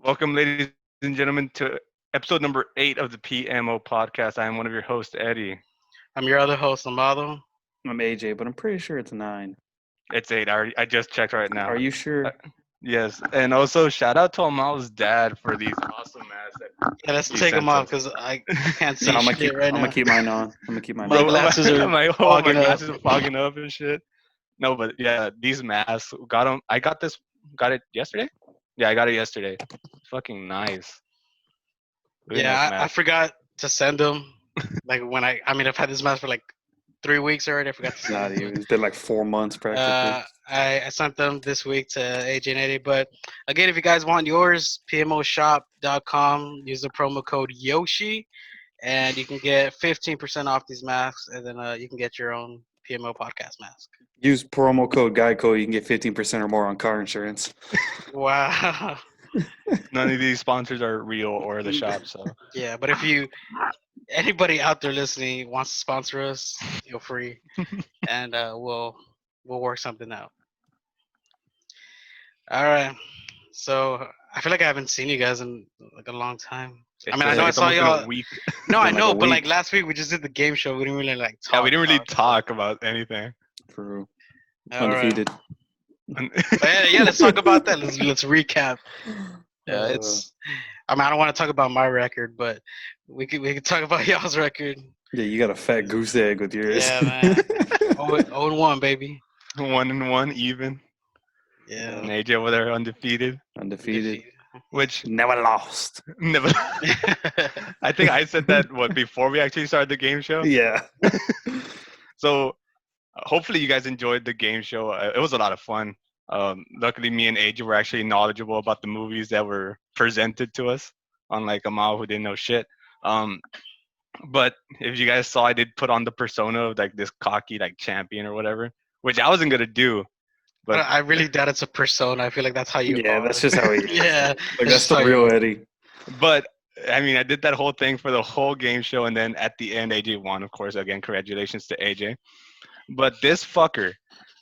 Welcome, ladies and gentlemen, to episode number 8 of the PMO Podcast. I am one of your hosts, Eddie. I'm your other host, Amado. I'm AJ, but I'm pretty sure it's 9. It's 8. I just checked right now. Are you Uh, sure? yes, and also shout out to Amal's dad for these awesome masks that Yeah, let's he take them sent off us. because I can't see No, shit right I'm now. gonna keep mine on. I'm gonna keep mine My Bro, on. glasses are my fogging up. glasses are fogging up and shit. No, but yeah, these masks got them. I got it yesterday. Yeah, I got it yesterday. Fucking nice. Really nice Yeah, I mask. forgot to send them. Like I've had this mask for like 3 weeks already. I forgot to send Not them. even. It's been like 4 months practically. I sent them this week to AJ and Eddie. But again, if you guys want yours, PMOshop.com. Use the promo code Yoshi, and you can get 15% off these masks, and then you can get your own PMO podcast mask. Use promo code GEICO. You can get 15% or more on car insurance. Wow. None of these sponsors are real or the shop, so Yeah, but if anybody out there listening wants to sponsor us, feel free, and we'll work something out. All right. So I feel like I haven't seen you guys in like a long time. it I mean, I feels know like I it's saw almost been a y'all. week. No, I been like know, a but like week. last week we just did the game show. We didn't really like talk. Yeah, we didn't really about talk about anything. For All right. undefeated. But yeah, let's talk about that. Let's recap. Yeah, Uh, it's. I mean, I don't want to talk about my record, but we could talk about y'all's record. Yeah, you got a fat goose egg with yours. Yeah, man. 0-1, baby. 1-1 even. Yeah. And AJ over there undefeated, Undefeated. which Never lost. never. I think I said that before we actually started the game show. Yeah. So hopefully you guys enjoyed the game show. It was a lot of fun. Luckily, me and AJ were actually knowledgeable about the movies that were presented to us, unlike Amal who didn't know shit. Um, but if you guys saw, I did put on the persona of like this cocky like champion or whatever, which I wasn't gonna do. But But I really doubt it's a persona. I feel like that's how you Yeah, are. that's just how he is. Yeah. Like, that's just the how real you- Eddie. But I mean, I did that whole thing for the whole game show, and then at the end, AJ won. Of course, again, congratulations to AJ. But this fucker,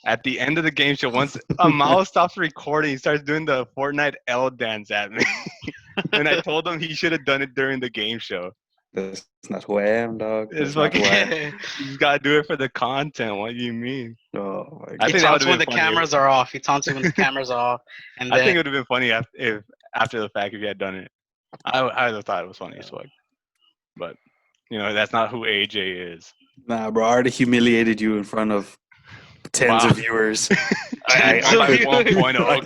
at the end of the game show, once Amal stops recording, he starts doing the Fortnite L dance at me, and I told him he should have done it during the game show. That's not who I am, dog. It's That's not fucking. who I am. You gotta do it for the content. What do you mean? Oh, my I He God. think that taunts would've when been the funnier. cameras are off. He taunts you when the cameras are off. And I think it then would have been funny if after the fact if you had done it. I would have thought it was funny as fuck. But that's not who AJ is. Nah, bro. I already humiliated you in front of tens Wow. of viewers. Tens I'm of like viewers. 1.0.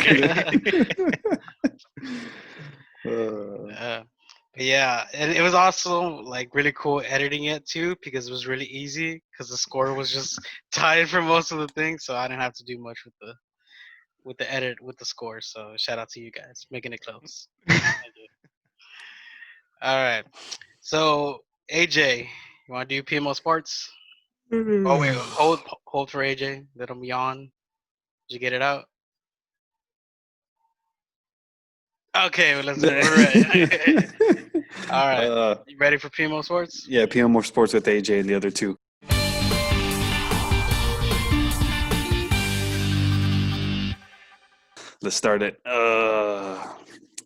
Okay. yeah, and it was also like really cool editing it too because it was really easy because the score was just tied for most of the things, so I didn't have to do much with the edit with the score. So shout out to you guys making it close. Thank you. All right, so AJ, you want to do PMO Sports? Oh wait, hold for AJ. Let him yawn. Did you get it out? Okay, well, we're ready. All right, you ready for PMO Sports? Yeah, PMO Sports with AJ and the other two. Let's start it.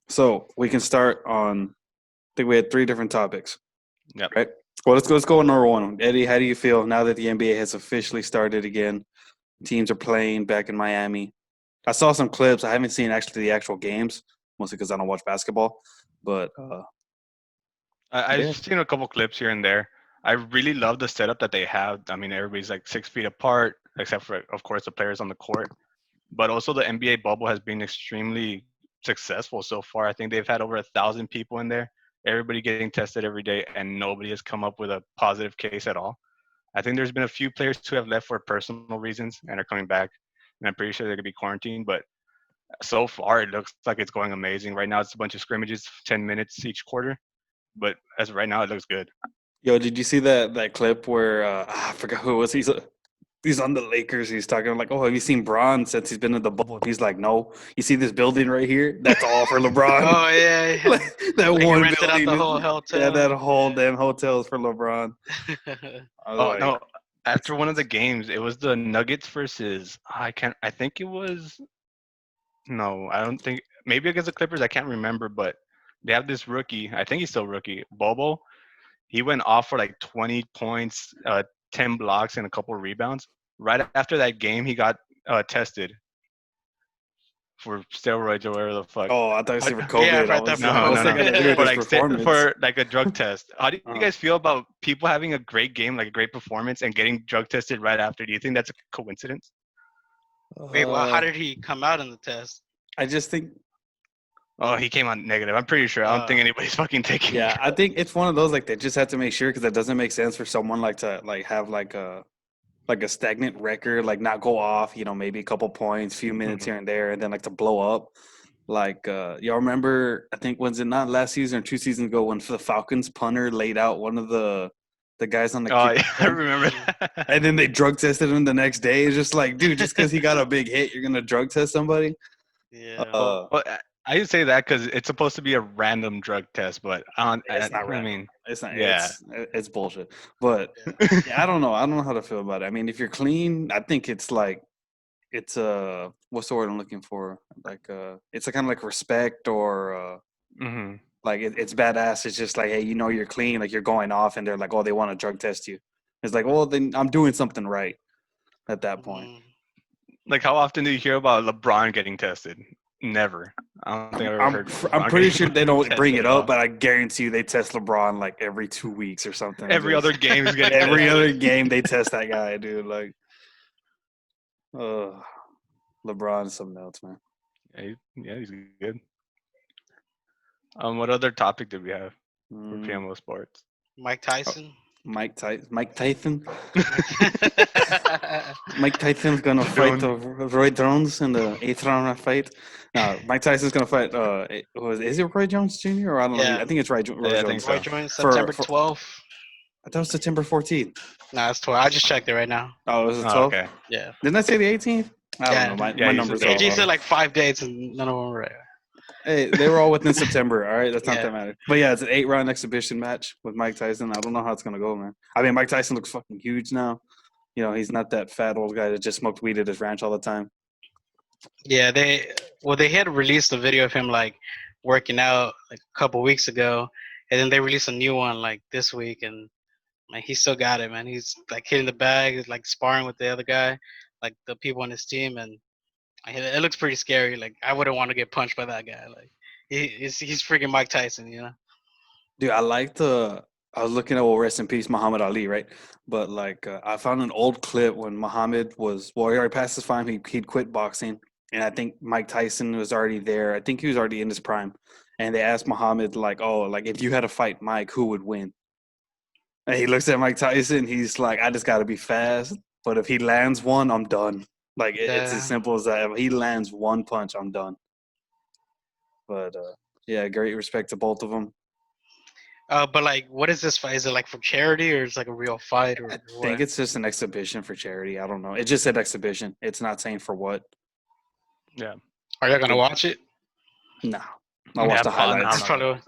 So we can start on. I think we had 3 different topics. Yep. Right. Well, let's go on number 1. Eddie, how do you feel now that the NBA has officially started again? Teams are playing back in Miami. I saw some clips. I haven't seen the actual games, mostly because I don't watch basketball. But I've Yeah. seen a couple clips here and there. I really love the setup that they have. I mean, everybody's like 6 feet apart, except for, of course, the players on the court. But also, the NBA bubble has been extremely successful so far. I think they've had over 1,000 people in there. Everybody getting tested every day, and nobody has come up with a positive case at all. I think there's been a few players who have left for personal reasons and are coming back, and I'm pretty sure they're gonna be quarantined. But so far, it looks like it's going amazing. Right now, it's a bunch of scrimmages, 10 minutes each quarter. But as of right now, it looks good. Yo, did you see that clip where I forgot who it was? He's on the Lakers. He's talking like, "Oh, have you seen Bron since he's been in the bubble?" He's like, "No." You see this building right here? That's all for LeBron. Oh yeah, yeah. Like, that Like he one rented out building. the whole hotel. Yeah, that whole damn hotel is for LeBron. I was Oh like, no! After one of the games, it was the Nuggets versus I think it was. No, I don't think maybe against the Clippers. I can't remember, but they have this rookie. I think he's still rookie, Bobo. He went off for like 20 points, 10 blocks, and a couple rebounds. Right after that game, he got tested for steroids or whatever the fuck. Oh, I thought you said for Yeah, COVID. I've heard that for No, What's no, that no. got to do with For his like performance? for like a drug test. How do you Uh, guys feel about people having a great game, like a great performance, and getting drug tested right after? Do you think that's a coincidence? Wait, well, how uh, did he come out in the test? I just think, Oh, he came out negative. I'm pretty sure. I don't think anybody's fucking taking. yeah, I think it's one of those like they just have to make sure because it doesn't make sense for someone like to like have like a stagnant record, like not go off, maybe a couple points, few minutes Mhm. here and there, and then like to blow up. Like y'all remember? I think was it not last season or 2 seasons ago when the Falcons punter laid out one of the guys on the Oh, kick yeah, I return? remember that. And then they drug tested him the next day. It's just like, dude, just because he got a big hit, you're gonna drug test somebody? Yeah. Uh, Well, I didn't say that because it's supposed to be a random drug test, but it's not I random. mean, It's not. yeah. It's bullshit. But yeah, I don't know. I don't know how to feel about it. I mean, if you're clean, I think it's like it's what's the word I'm looking for? Like it's a kind of like respect or hmm like it's badass. It's just like, hey, you're clean, like you're going off, and they're like, oh, they want to drug test you. It's like, well, then I'm doing something right at that point. Mhm. Like, how often do you hear about LeBron getting tested? Never. I don't think I've ever heard I'm LeBron pretty getting sure they don't bring tested it at up, all. but I guarantee you they test LeBron like every 2 weeks or something. Every Just- other game is getting every tested. other game they test that guy, dude. Like, LeBron is something else, man. Yeah, he's good. What other topic did we have for Mm, PMO Sports? Mike oh, Tyson. Mike Tyson. Mike Tyson's gonna fight the Roy Jones in the 8th round fight. No, Mike Tyson's gonna fight. Is it Roy Jones Jr. or I don't know? Yeah. I think it's Roy Yeah, I think Jones. Roy so. joins For, September for 12th. I thought it was September 14th. Nah, it's 12. I just checked it right now. Oh, it was the Oh, 12th. okay. Yeah. Didn't I say the 18th? I don't Yeah. know. My Yeah, you said numbers the are all AJ wrong. said like 5 dates and none of them were right. Hey, they were all within September. All right, that's not Yeah. that matter. But yeah, it's an 8-round exhibition match with Mike Tyson. I don't know how it's gonna go, man. I mean, Mike Tyson looks fucking huge now. He's not that fat old guy that just smoked weed at his ranch all the time. Yeah, they had released a video of him like working out like a couple weeks ago, and then they released a new one like this week, and like he still got it, man. He's like hitting the bag, he's like sparring with the other guy, like the people on his team, and it looks pretty scary. Like I wouldn't want to get punched by that guy. Like he's freaking Mike Tyson, you know? Dude, I was looking at rest in peace Muhammad Ali, right? But like, I found an old clip when Muhammad he already passed his prime. He'd quit boxing, and I think Mike Tyson was already there. I think he was already in his prime, and they asked Muhammad like, "Oh, like if you had to fight Mike, who would win?" And he looks at Mike Tyson. He's like, "I just got to be fast, but if he lands one, I'm done." Like it's as Yeah. simple as that. If he lands one punch, I'm done. But yeah, great respect to both of them. But like, what is this fight? Is it like for charity or is it like a real fight or I what? think it's just an exhibition for charity. I don't know. It just said exhibition. It's not saying for what. Yeah. Are you gonna watch it? No, I'll watch Yeah, the fun. highlights. That's probably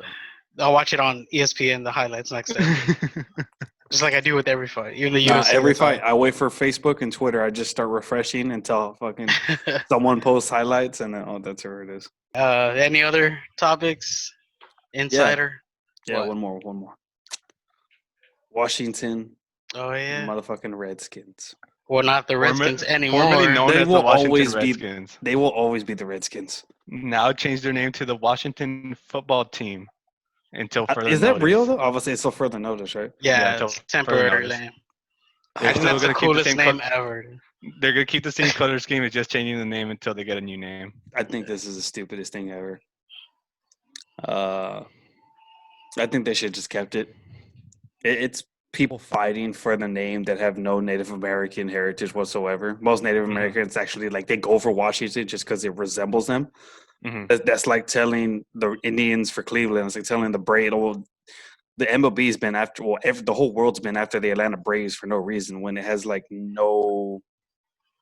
I'll watch it on ESPN, the highlights next day, just like I do with every fight, even the UFC. Every fight, I wait for Facebook and Twitter. I just start refreshing until fucking someone posts highlights, and then that's where it is. Any other topics? Insider. Yeah, What? one more. Washington, Oh yeah. motherfucking Redskins. Well, not the Former- Redskins anymore. Formerly known They as the will Washington always be- Redskins. They will always be the Redskins. Now changed their name to the Washington Football Team until further Is that notice. real though? Obviously, it's still further notice, right? Yeah, Yeah, until it's further temporary notice. name. They're I think still that's the gonna keep the coolest same name ever. They're gonna keep the same color scheme. It's just changing the name until they get a new name. I think this is the stupidest thing ever. I think they should just kept it. It's people fighting for the name that have no Native American heritage whatsoever. Most Native Mhm. Americans actually like they go for Washington just because it resembles them. Mhm. That's like telling the Indians for Cleveland. It's like telling the Braves. Well, the MLB's been after. Well, the whole world's been after the Atlanta Braves for no reason when it has like no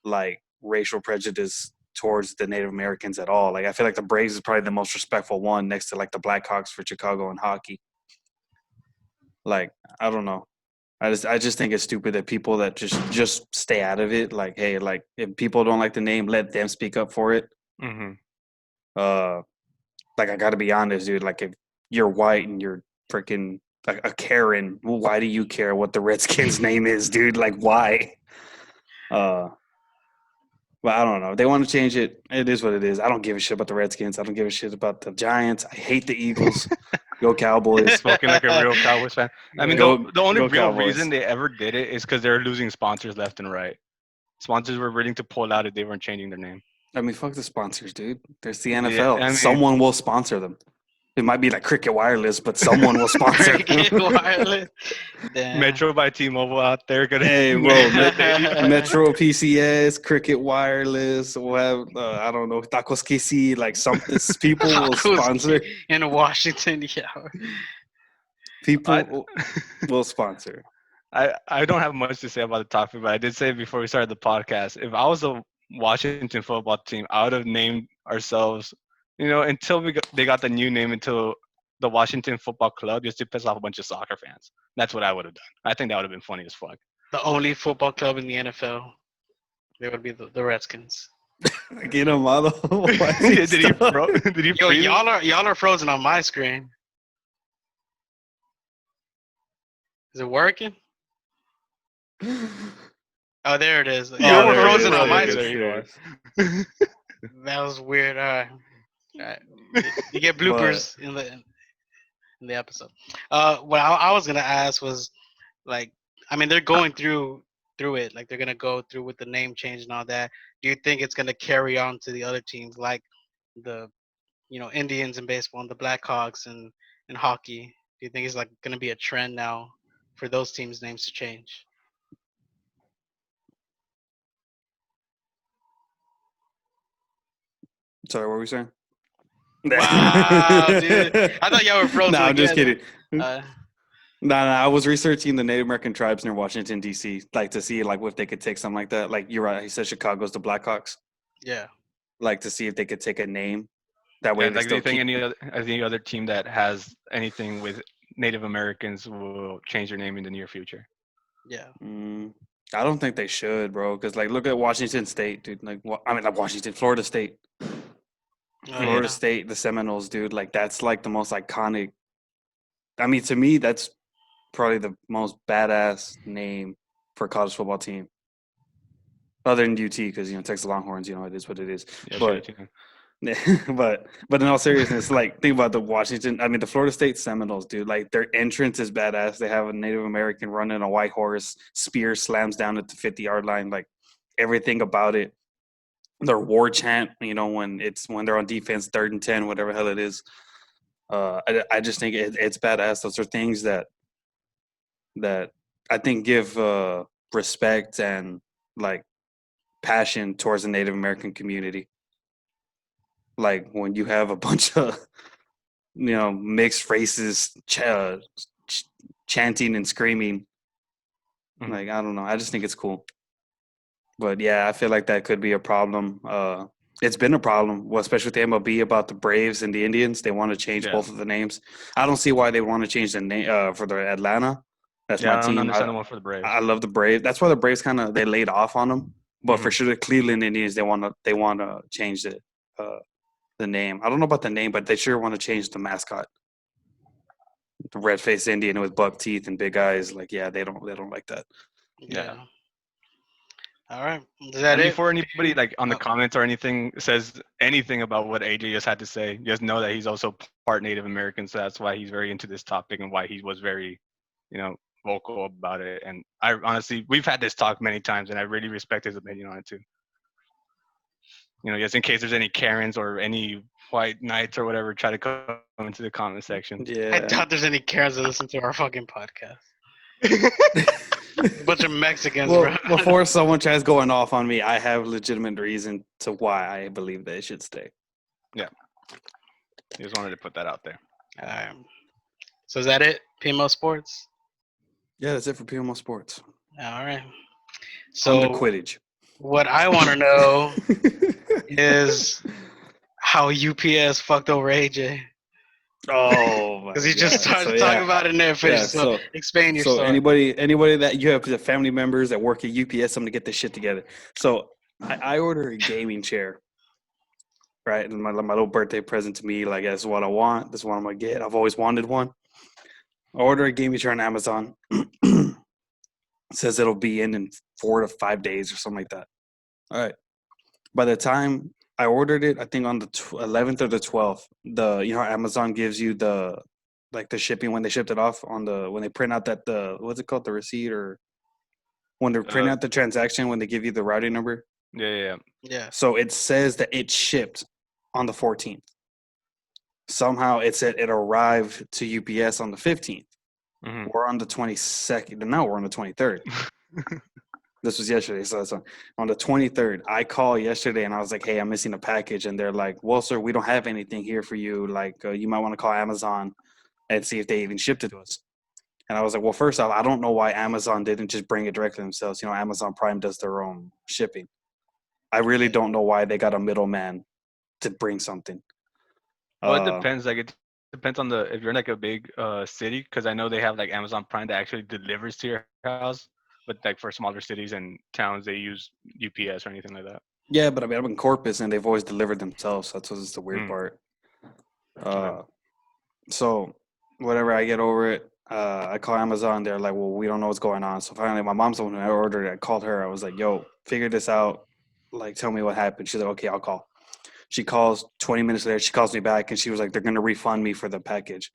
like racial prejudice towards the Native Americans at all. Like I feel like the Braves is probably the most respectful one next to like the Blackhawks for Chicago and hockey. Like I don't know. I just think it's stupid that people that just stay out of it. Like hey, like if people don't like the name, let them speak up for it. Mhm. Like, I got to be honest, dude. Like, if you're white and you're freaking a Karen, well, why do you care what the Redskins' name is, dude? Like, why? Uh, But I don't know. If they want to change it, it is what it is. I don't give a shit about the Redskins. I don't give a shit about the Giants. I hate the Eagles. Go Cowboys. Spoken like a real Cowboys fan. I mean, Go the only go real Cowboys. reason they ever did it is because they're losing sponsors left and right. Sponsors were willing to pull out if they weren't changing their name. I mean, fuck the sponsors, dude. There's the Yeah, NFL. I mean, Someone will sponsor them. It might be like Cricket Wireless, but someone will sponsor Cricket them. Wireless. Damn. Metro by T-Mobile out there gonna Hey, bro, manage the stadium. Metro PCS, Cricket Wireless, we'll have, I don't know, Tacos KC, like something. People will Tacos sponsor. in Washington, yeah. People will sponsor. I don't have much to say about the topic, but I did say before we started the podcast, if I was a Washington football team, I would have named ourselves, until they got the new name until the Washington Football Club, just to piss off a bunch of soccer fans. That's what I would have done. I think that would have been funny as fuck. The only football club in the NFL, they would be the Redskins. Get him out of Did he Yo, freeze? y'all are frozen on my screen. Is it working? Oh, there it is. Y'all were there it frozen is. on my There screen. you are. That was weird. All right. You get bloopers in the episode. What I was gonna ask was, like, I mean, they're going through it. Like, they're gonna go through with the name change and all that. Do you think it's gonna carry on to the other teams, like the Indians in baseball and the Blackhawks and hockey? Do you think it's like gonna be a trend now for those teams' names to change? Sorry, what were we saying? Wow, dude! I thought y'all were frozen. No, I'm just again. kidding. No, I was researching the Native American tribes near Washington D.C. like to see like if they could take something like that. Like you're right, he said Chicago's the Blackhawks. Yeah. Like to see if they could take a name. That way, Yeah, they like, do still you think keep. any other team that has anything with Native Americans will change their name in the near future? Yeah. I don't think they should, bro. Because like, look at Washington State, dude. Like, not Washington, Florida State. Oh, Florida yeah. State, the Seminoles, dude. Like that's like the most iconic. I mean, to me, that's probably the most badass name for a college football team, other than UT, because Texas Longhorns, it is what it is. Yeah, But sure, too. but in all seriousness, like think about the Florida State Seminoles, dude. Like their entrance is badass. They have a Native American running a white horse, spear slams down at the 50-yard line. Like everything about it. Their war chant, when they're on defense, 3rd and 10, whatever the hell it is. I just think it's badass. Those are things that I think give respect and like passion towards the Native American community. Like when you have a bunch of mixed races chanting and screaming, like I don't know. I just think it's cool. But yeah, I feel like that could be a problem. It's been a problem, especially with the MLB about the Braves and the Indians. They want to change both of the names. I don't see why they want to change the name for the Atlanta. That's my I don't team. understand the one for the Braves. I love the Braves. That's why the Braves they laid off on them. But for sure, the Cleveland Indians they want to change the name. I don't know about the name, but they sure want to change the mascot. The red-faced Indian with buck teeth and big eyes. Like yeah, they don't like that. Yeah. All right. Is that it? Before anybody like on the comments or anything says anything about what AJ just had to say, just know that he's also part Native American, so that's why he's very into this topic and why he was very, vocal about it. And I honestly, we've had this talk many times, and I really respect his opinion on it too. Just in case there's any Karens or any white knights or whatever, try to come into the comment section. Yeah. I doubt there's any Karens that listen to our fucking podcast. A bunch of Mexicans, Well, bro. before someone tries going off on me, I have legitimate reason to why I believe they should stay. Yeah. Just wanted to put that out there. So is that it? PMO Sports? Yeah, that's it for PMO Sports. All right. On So to Quidditch. what I want to know is how UPS fucked over AJ. Oh, Because he just started talking about it in there. Yeah, So explain your so story. anybody that you have family members that work at UPS, I'm gonna get this shit together. So I order a gaming chair. right? And my little birthday present to me, like, this is what I want. This is what I'm gonna get. I've always wanted one. I ordered a gaming chair on Amazon. It says it'll be in 4 to 5 days or something like that. All right. By the time I ordered it, I think on the 11th or the 12th, how Amazon gives you the shipping when they shipped it off when they print out what's it called, the receipt, or when they print Uh, out the transaction, when they give you the routing number. yeah. Yeah. So it says that it shipped on the 14th. Somehow it said it arrived to UPS on the 15th. Mm-hmm. We're on the 22nd. Now we're on the 23rd. This was yesterday. So on the 23rd, I called yesterday and I was like, hey, I'm missing a package. And they're like, well, sir, we don't have anything here for you. Like, you might want to call Amazon and see if they even shipped it to us. And I was like, well, first off, I don't know why Amazon didn't just bring it directly themselves. Amazon Prime does their own shipping. I really don't know why they got a middleman to bring something. Well, it depends. Like, it depends on if you're in like a big city, because I know they have like Amazon Prime that actually delivers to your house. But like for smaller cities and towns, they use UPS or anything like that. Yeah, but I mean, I'm in Corpus and they've always delivered themselves. That's what's the weird Mm. part. Okay. So whatever, I get over it. I call Amazon. They're like, well, we don't know what's going on. So finally, my mom's the one who ordered it. I called her. I was like, yo, figure this out. Like, tell me what happened. She's like, okay, I'll call. She calls 20 minutes later. She calls me back and she was like, they're going to refund me for the package.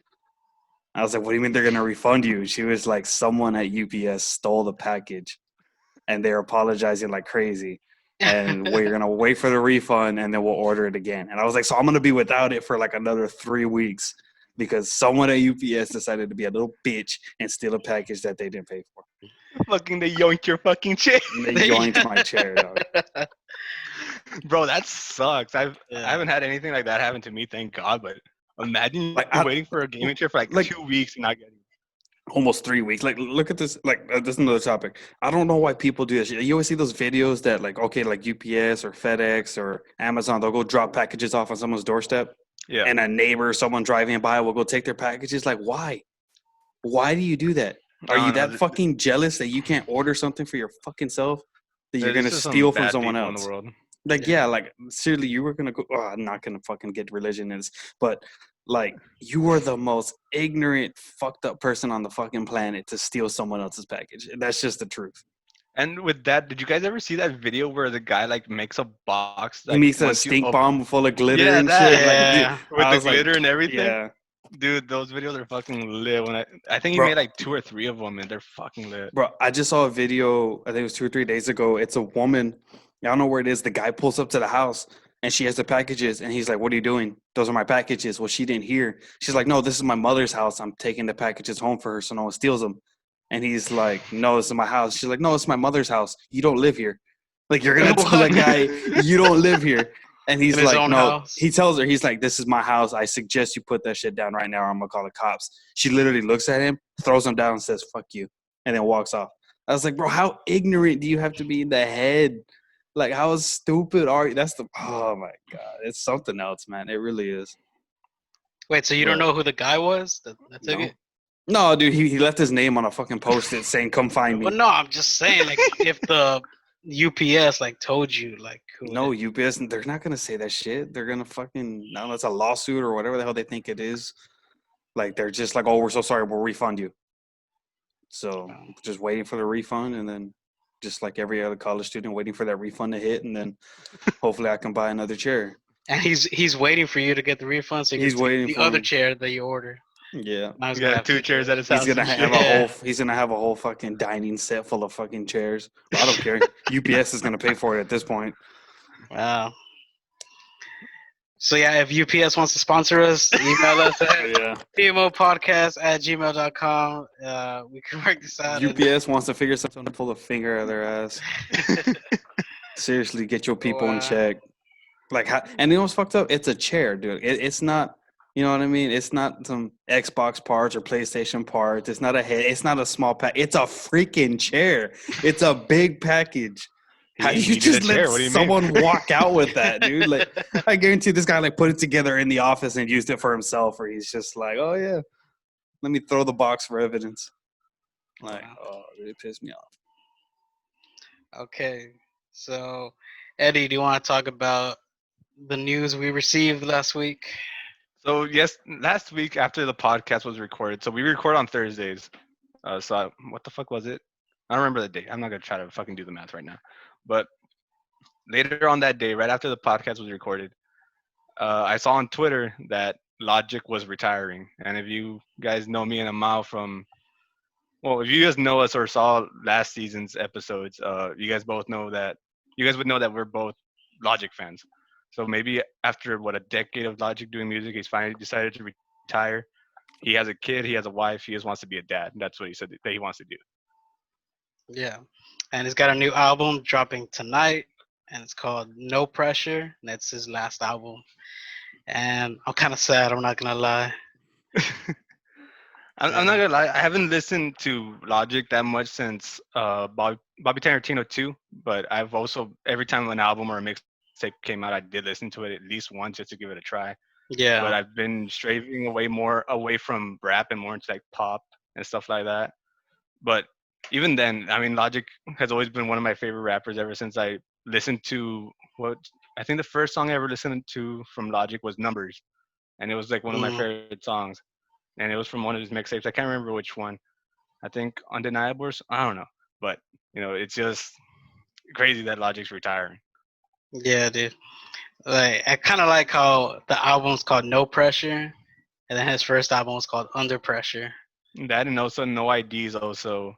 I was like, what do you mean they're going to refund you? She was like, someone at UPS stole the package and they're apologizing like crazy. And we're going to wait for the refund and then we'll order it again. And I was like, so I'm going to be without it for like another 3 weeks because someone at UPS decided to be a little bitch and steal a package that they didn't pay for. Fucking, they yoinked your fucking chair. And they yoinked my chair, dog. Bro, that sucks. I Yeah. haven't had anything like that happen to me, thank God. But imagine Like, you're waiting for a gaming chair for like 2 weeks and not getting it. Almost 3 weeks. Like, look at this. Like, this is another topic. I don't know why people do this. You always see those videos that, like, okay, like UPS or FedEx or Amazon, they'll go drop packages off on someone's doorstep. Yeah. And a neighbor, someone driving by, will go take their packages. Like, why? Why do you do that? Are I you don't know. that fucking jealous that you can't order something for your fucking self that you're There's gonna just some steal from bad someone people in else? the world. Like, yeah, like seriously, you were gonna go. Oh, I'm not gonna fucking get religion in this, but like, you were the most ignorant, fucked up person on the fucking planet to steal someone else's package. That's just the truth. And with that, did you guys ever see that video where the guy like makes a box He like makes a once you stink bomb full of glitter Yeah, and that. shit. Like, dude, Yeah. with I the was like, glitter and everything? yeah, Dude, those videos are fucking lit. When I think he bro, made like 2 or 3 of them, and they're fucking lit. bro. I just saw a video. I think it was 2 or 3 days ago. It's a woman. I don't know where it is. The guy pulls up to the house and she has the packages, and he's like, "What are you doing? Those are my packages." Well, she didn't hear. She's like, "No, this is my mother's house. I'm taking the packages home for her so no one steals them." And he's like, "No, this is my house." She's like, "No, it's my mother's house. You don't live here. Like, you're gonna tell that What? guy you don't live here." And he's In his like, own "No." house? He tells her, he's like, "This is my house. I suggest you put that shit down right now, or I'm gonna call the cops." She literally looks at him, throws him down, and says, "Fuck you," and then walks off. I was like, bro, how ignorant do you have to be in the head? Like, how stupid are you? Oh my God. It's something else, man. It really is. Wait, so you don't But know who the guy was that took no. it? No, dude, he left his name on a fucking post-it saying, "Come find But me." no, I'm just saying, like, if the UPS like told you like who No, it UPS, they're not gonna say that shit. They're gonna fucking, no, that's a lawsuit or whatever the hell they think it is. Like, they're just like, "Oh, we're so sorry, we'll refund you." So is. just waiting for the refund, and then just like every other college student waiting for that refund to hit, and then hopefully I can buy another chair. And he's waiting for you to get the refund so he He's can take waiting the for other me. chair that you ordered. Yeah. Now he's He gonna got have 2 chairs at his house. He's gonna and have shit. a Yeah. whole. He's gonna have a whole fucking dining set full of fucking chairs. I don't care. UPS is gonna pay for it at this point. Wow. So yeah, if UPS wants to sponsor us, email us at Yeah. PMO Podcast at gmail.com. We can work this out. UPS wants to figure something to pull a finger out of their ass. Seriously, get your people in Wow. check. Like, and you know what's fucked up? It's a chair, dude. It's not. You know what I mean? It's not some Xbox parts or PlayStation parts. It's not a head. It's not a small pack. It's a freaking chair. It's a big package. How do He you needed just a let chair. What do you mean? someone walk out with that, dude? Like, I guarantee this guy like put it together in the office and used it for himself, or he's just like, "Oh yeah, let me throw the box for evidence." Like, Wow. oh, it really pissed me off. Okay. So, Eddie, do you want to talk about the news we received last week. So yes, last week after the podcast was recorded, so we record on Thursdays. What the fuck was it? I don't remember the date. I'm not gonna try to fucking do the math right now. But later on that day, right after the podcast was recorded, I saw on Twitter that Logic was retiring. And if you guys know me and Amal from, well, if you guys know us or saw last season's episodes, you guys both know that you guys would know that we're both Logic fans. So maybe after what a decade of Logic doing music, he's finally decided to retire. He has a kid, he has a wife, he just wants to be a dad. That's what he said that he wants to do. Yeah, and he's got a new album dropping tonight, and it's called No Pressure. And that's his last album, and I'm kind of sad. I'm not gonna lie. I'm not gonna lie. I haven't listened to Logic that much since Bobby Tarantino 2, but I've also every time an album or a mixtape came out, I did listen to it at least once just to give it a try. But Yeah. I've been straying away from rap and more into like pop and stuff like that. But even then, I mean, Logic has always been one of my favorite rappers ever since I listened to what I think the first song I ever listened to from Logic was Numbers, and it was like one of my Mm, favorite songs, and it was from one of his mixtapes. I can't remember which one. I think Undeniable. I don't know, but it's just crazy that Logic's retiring. yeah, dude. Like I kind of like how the album's called No Pressure, and then his first album was called Under Pressure. That and also No ID is also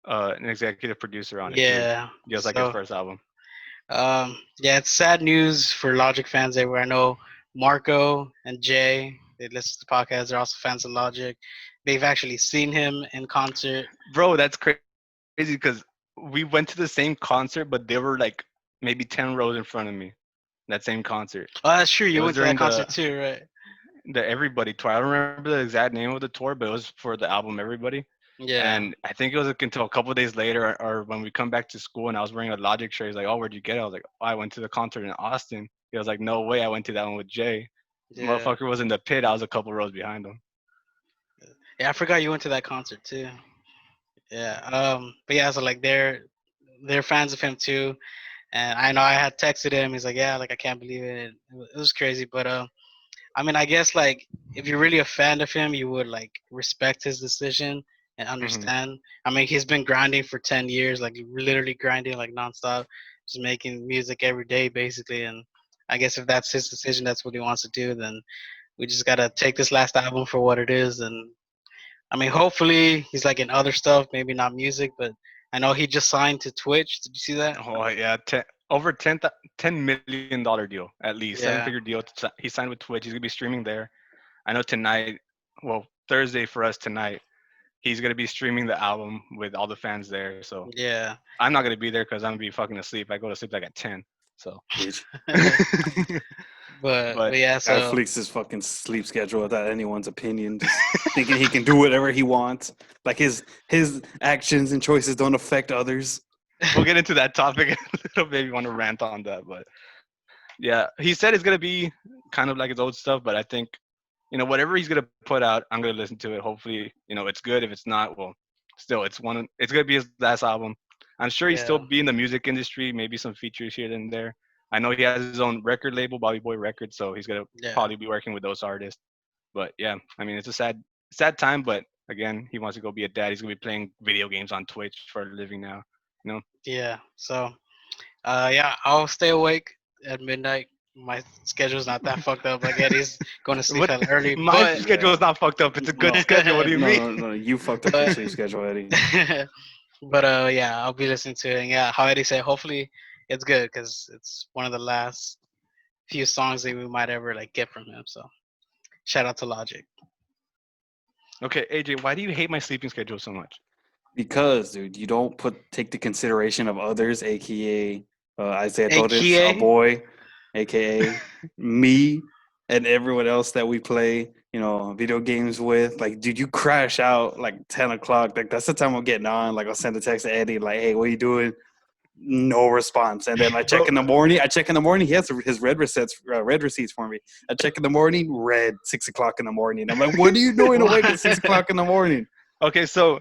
an executive producer on it too, Yeah. just like his So, first album. yeah, it's sad news for Logic fans everywhere. I know Marco and Jay, they listen to the podcast. They're also fans of Logic. They've actually seen him in concert. Bro, that's crazy because we went to the same concert, but they were like maybe 10 rows in front of me. That same concert. Oh, that's true. It You was went to during that concert too, right? the Everybody tour. I don't remember the exact name of the tour, but it was for the album Everybody. Yeah. And I think it was like until a couple of days later, or when we come back to school, and I was wearing a Logic shirt. He's like, "Oh, where'd you get it?" I was like, "Oh, I went to the concert in Austin." He was like, "No way, I went to that one with Jay." Yeah. Motherfucker was in the pit. I was a couple rows behind him. Yeah, I forgot you went to that concert too. Yeah. But yeah, so like they're fans of him too. And I know I had texted him. He's like, yeah, like I can't believe it. It was crazy. But I mean, I guess like if you're really a fan of him, you would like respect his decision and Hmm. understand. I mean, he's been grinding for 10 years, like literally grinding like nonstop, just making music every day basically. And I guess if that's his decision, that's what he wants to do, then we just gotta take this last album for what it is. And I mean, hopefully he's like in other stuff, maybe not music, but I know he just signed to Twitch. Did you see that? Oh yeah, over $10 million deal at least, seven-figure Yeah, deal. He signed with Twitch. He's gonna be streaming there. I know tonight, well Thursday for us tonight, he's gonna be streaming the album with all the fans there. So yeah. I'm not gonna be there because I'm gonna be fucking asleep. I go to sleep like at 10. So, Bitch. but but yeah, Guy so fleeks his fucking sleep schedule without anyone's opinion, just thinking he can do whatever he wants. Like his actions and choices don't affect others. we'll get into that topic a little bit. If you want to rant on that, but yeah, he said it's gonna be kind of like his old stuff. But I think whatever he's gonna put out, I'm gonna listen to it. Hopefully, it's good. If it's not, well, still, it's gonna be his last album. I'm sure he's still yeah, be in the music industry, maybe some features here and there. I know he has his own record label, Bobby Boy Records, so he's gonna yeah, probably be working with those artists. But yeah, I mean, it's a sad time. But again, he wants to go be a dad. He's gonna be playing video games on Twitch for a living now. You know, yeah. So yeah, I'll stay awake at midnight. My schedule's not that fucked up. Like Eddie's going to sleep what? hella early, My but schedule is not fucked up. It's a good No, schedule. What do you no, mean? no, no. You fucked up your but sleep schedule, Eddie. but yeah, I'll be listening to it. And yeah, how Eddie said, hopefully it's good because it's one of the last few songs that we might ever like get from him. So shout out to Logic. Okay, AJ, why do you hate my sleeping schedule so much? Because, dude, you don't take the consideration of others, aka Isaiah Torres, our AKA boy, aka me, and everyone else that we play, video games with. Like, dude, you crash out like 10 o'clock. Like, that's the time I'm getting on. Like, I'll send a text to Eddie, like, hey, what are you doing? No response. And then I check Bro, in the morning. He has his red receipts for me. I check in the morning, red, 6 o'clock in the morning. I'm like, what are you doing awake at 6 o'clock in the morning? okay, so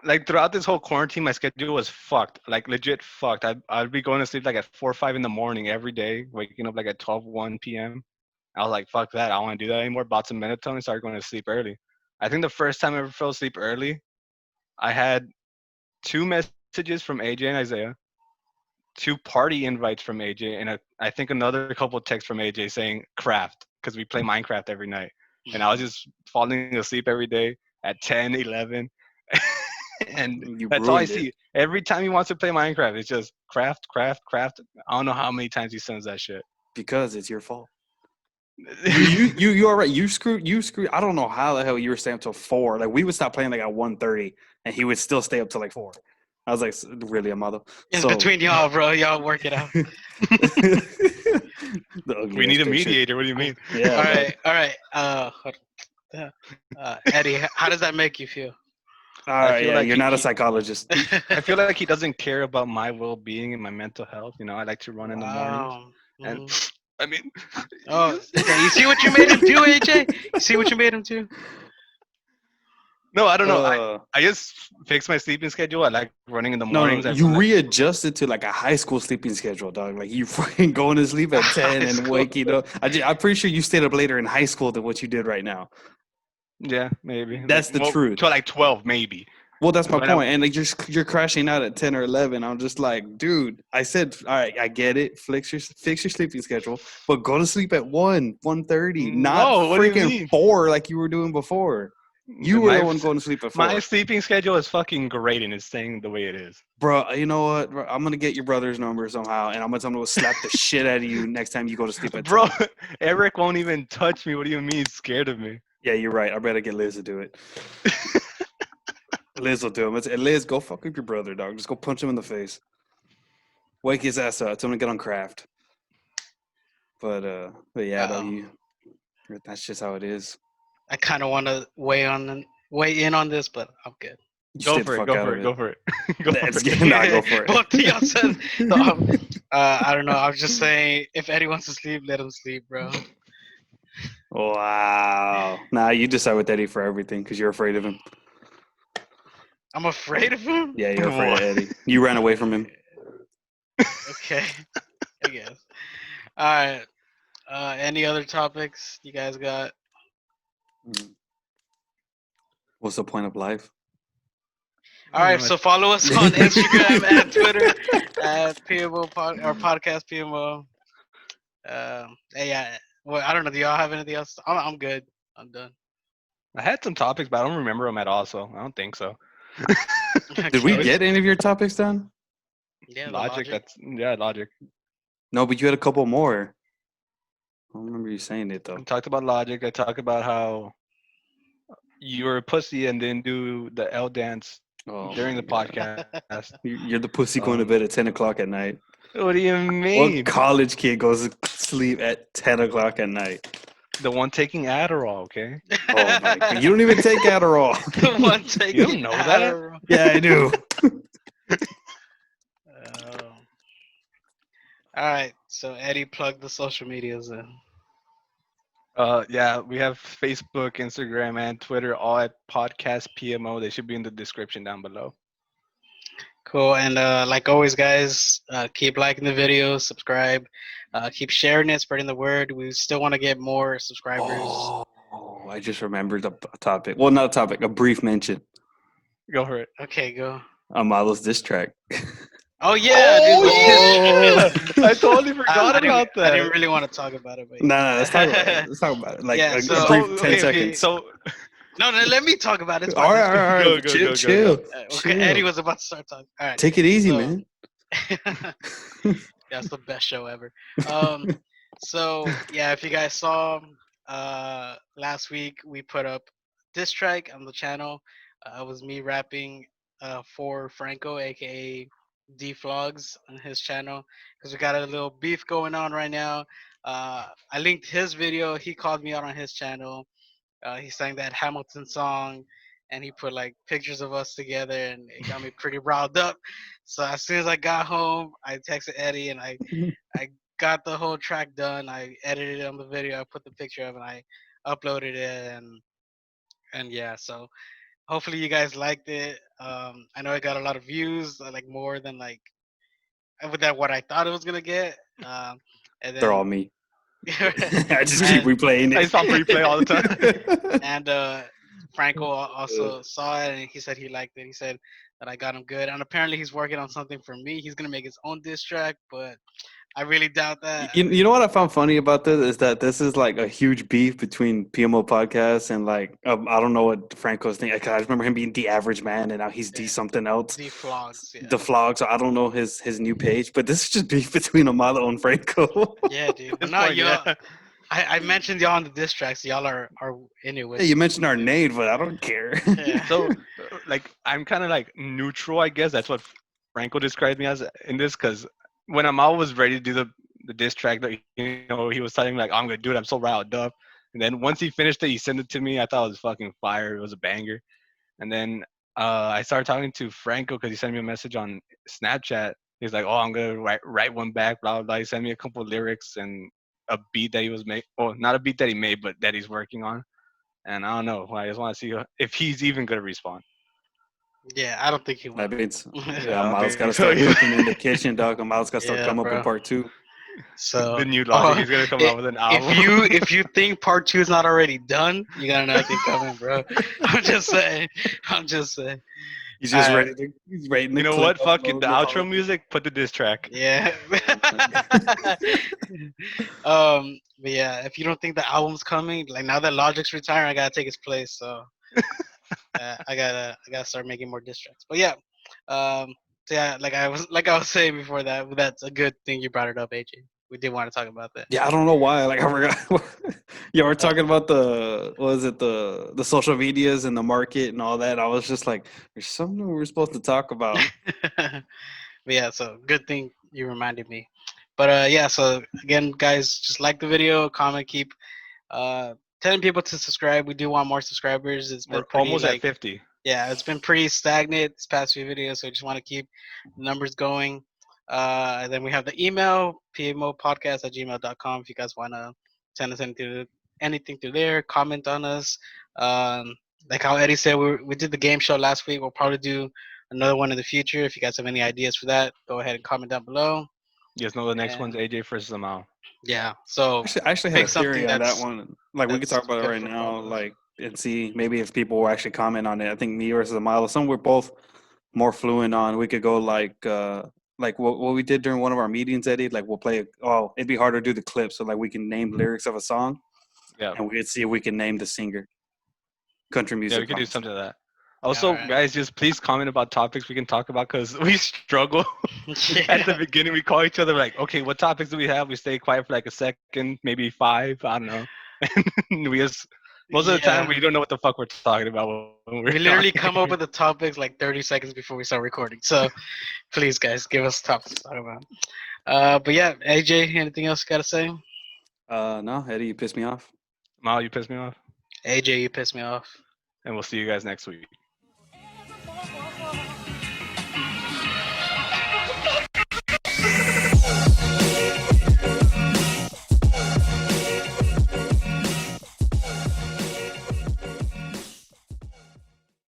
like throughout this whole quarantine, my schedule was fucked, like legit fucked. I'd be going to sleep like at 4 or 5 in the morning every day, waking up like at 12 1 p.m. I was like, fuck that, I don't want to do that anymore. Bought some melatonin and started going to sleep early. I think the first time I ever fell asleep early, I had two messages from AJ and Isaiah, two party invites from AJ, and I think another couple texts from AJ saying craft because we play Minecraft every night, and I was just falling asleep every day at 10, 11. And You that's all I ruined it see. Every time he wants to play Minecraft, it's just craft, craft, craft. I don't know how many times he sends that shit. because it's your fault. You are right. You screw. I don't know how the hell you were staying up till 4. Like we would stop playing like at 1:30, and he would still stay up till like 4. I was like, really, a mother. It's So between y'all, bro. Y'all work it out. the We ugliest need a picture. mediator. What do you mean? Yeah. All dog. right, all right. Eddie, how does that make you feel? All I right. feel Yeah, like you're not a psychologist. I feel like he doesn't care about my well-being and my mental health. You know, I like to run in the mornings, Wow. and Mhm. I mean, Oh, okay. You see what you made him do, AJ? You see what you made him do? no, I don't know. Uh, I just fixed my sleeping schedule. I like running in the no, mornings. no, I you run like readjusted to like a high school sleeping schedule, dog. Like you fucking going to sleep at 10 High and school. waking up. I'm pretty sure you stayed up later in high school than what you did right now. yeah, maybe like That's the well, truth. till like 12 maybe. Well, that's my When I, point. And like you're crashing out at 10 or 11. I'm just like, dude, I said, all right, I get it. Fix your sleeping schedule, but go to sleep at 1:30, not no, what do you freaking mean? 4 like you were doing before. You were the My one going to sleep at my 4. sleeping schedule is fucking great and it's staying the way it is. Bro, you know what? Bro, I'm going to get your brother's number somehow, and I'm going to tell him to slap the shit out of you next time you go to sleep at Bro, 10. Eric won't even touch me. What do you mean? He's scared of me. Yeah, you're right. I better get Liz to do it. Liz will do him. Liz, go fuck up your brother, dog. Just go punch him in the face. Wake his ass up. Tell him to get on craft. But yeah, dog, Um, that's just how it is. I kind of want to weigh in on this, but I'm good. You Go stay the for it. fuck Go out for of it. it. Go for it. Go for Let's it. get nah, go for it. Both of y'all said. So, I don't know. I was just saying, if Eddie wants to sleep, let him sleep, bro. Wow. Nah, you decide with Eddie for everything because you're afraid of him. I'm afraid of him. Yeah, you're afraid of What? Eddie. You ran away from him. Okay, I guess. All right. Any other topics you guys got? Mm. What's the point of life? All right, so follow us on Instagram and Twitter at PMO or Podcast PMO. Hey, yeah. Well, I don't know. Do y'all have anything else? I'm good. I'm done. I had some topics, but I don't remember them at all, so I don't think so. Did we Okay. get any of your topics done? Yeah, the Logic, that's yeah, logic. No, but you had a couple more. I don't remember you saying it I though. talked about logic. I talked about how you were a pussy and didn't do the L dance Oh during my the god. podcast. You're the pussy going to Um, bed at 10 o'clock at night. what do you What mean? college kid goes to sleep at 10 o'clock at night? The one taking Adderall, okay? Oh my god. You don't even take Adderall. The one You taking don't know that? Adderall. Yeah, I do. Oh. All right, so Eddie plugged the social medias in. Yeah, we have Facebook, Instagram, and Twitter all at Podcast PMO. They should be in the description down below. Cool, and like always, guys, keep liking the video, subscribe, keep sharing it, spreading the word. We still want to get more subscribers. Oh, I just remembered a topic. Well, not a topic, a brief mention. Go for it. Okay, go. Amado's diss track. Oh yeah, dude. yeah! I totally forgot I didn't, about that. I didn't really want to talk about it, but No, let's talk about it. Let's talk about it. Like Yeah, a so- brief So, 10 okay, seconds. So, no, let me talk about it. It's all fine. right, all right, all right. Go, chill, go, chill. go. Okay, chill. Eddie was about to start talking. All right. Take it easy, So- man. That's the best show ever. So yeah, if you guys saw, last week we put up diss track on the channel. It was me rapping for Franco, aka D Vlogs, on his channel, because we got a little beef going on right now. I linked his video. He called me out on his channel. He sang that Hamilton song, and he put like pictures of us together, and it got me pretty riled up. So as soon as I got home, I texted Eddie, and I got the whole track done. I edited it on the video. I put the picture up, and I uploaded it, and yeah. So hopefully you guys liked it. I know it got a lot of views, like more than like with that what I thought it was gonna get. And They're all then me. I just keep and replaying I saw replay all the time. it. and Franco also saw it and he said he liked it. He said that I got him good, and apparently he's working on something for me. He's gonna make his own diss track, but I really doubt that. You know what I found funny about this is that this is like a huge beef between PMO Podcast and like I don't know what Franco's thing. I just remember him being the average man, and now he's D Yeah. something else. The vlogs, yeah. The vlog. So I don't know his new page, but this is just beef between Amalo and Franco. Yeah, dude. At But this no, point, y'all. yeah. I mentioned y'all on the diss tracks. Y'all are in it with. Hey, you mentioned our name, but I don't care. Yeah. So, like, I'm kind of like neutral, I guess. That's what Franco described me as in this, because when Amal was ready to do the diss track, that he was telling me like, "I'm gonna do it. I'm so riled up." And then once he finished it, he sent it to me. I thought it was fucking fire. It was a banger. And then I started talking to Franco because he sent me a message on Snapchat. He's like, "Oh, I'm gonna write one back." Blah blah blah. He sent me a couple of lyrics and a beat that he was making. Well, not a beat that he made, but that he's working on. And I don't know. I just want to see if he's even gonna respond. Yeah, I don't think he will. That means Yeah, I don't Miles got to think so start either. cooking in the kitchen, dog. And Miles got to start Yeah, come up with bro. part two. So The new logic. He's gonna come out with an album. if you think part two is not already done, you got another thing coming, bro. I'm just saying. I'm just saying. He's just Uh, ready to. He's writing the You know clip what? Fuck it. upload The with all outro of music. Put the diss track. Yeah. But yeah, if you don't think the album's coming, like now that Logic's retiring, I gotta take his place. So I gotta start making more diss tracks. But yeah, so yeah, like I was saying before that, that's a good thing you brought it up, AJ. We did want to talk about that. Yeah, I don't know why. Like I forgot. Yeah, we're Uh, talking about the social medias and the market and all that. I was just like, there's something we were supposed to talk about. but yeah, so good thing you reminded me. But yeah, so again, guys, just like the video, comment, keep uh telling people to subscribe. We do want more subscribers. It's been We're pretty almost at like 50. yeah, it's been pretty stagnant this past few videos, so I just want to keep the numbers going. And then we have the email, pmopodcast@gmail.com if you guys want to send us anything through there, comment on us. Um, like how Eddie said, we did the game show last week. We'll probably do another one in the future. If you guys have any ideas for that, go ahead and comment down below. You guys know the next one's And AJ versus Amal. yeah, so I actually had a pick something theory on that that's one. Like we could that's talk about it good right for now, both of us. like and see maybe if people will actually comment on it. I think me versus Amalo, some we're both more fluent on. We could go like what we did during one of our meetings, Eddie. Like we'll play. Oh, it'd be harder to do the clip, so like we can name lyrics of a song, Yeah. and we could see if we can name the singer. Country Yeah, we music. could do honestly. something like that. All Also, right. guys, just please comment about topics we can talk about because we struggle. At the Yeah. beginning, we call each other like, okay, what topics do we have? We stay quiet for like a second, maybe five. I don't know. And we just most of the time Yeah. we don't know what the fuck we're talking about when we're We literally talking. come up with the topics like 30 seconds before we start recording. So please, guys, give us topics to talk about. But yeah, AJ, anything else you got to say? No, Eddie, you pissed me off. Mal, you pissed me off, AJ, you pissed me off. and we'll see you guys next week.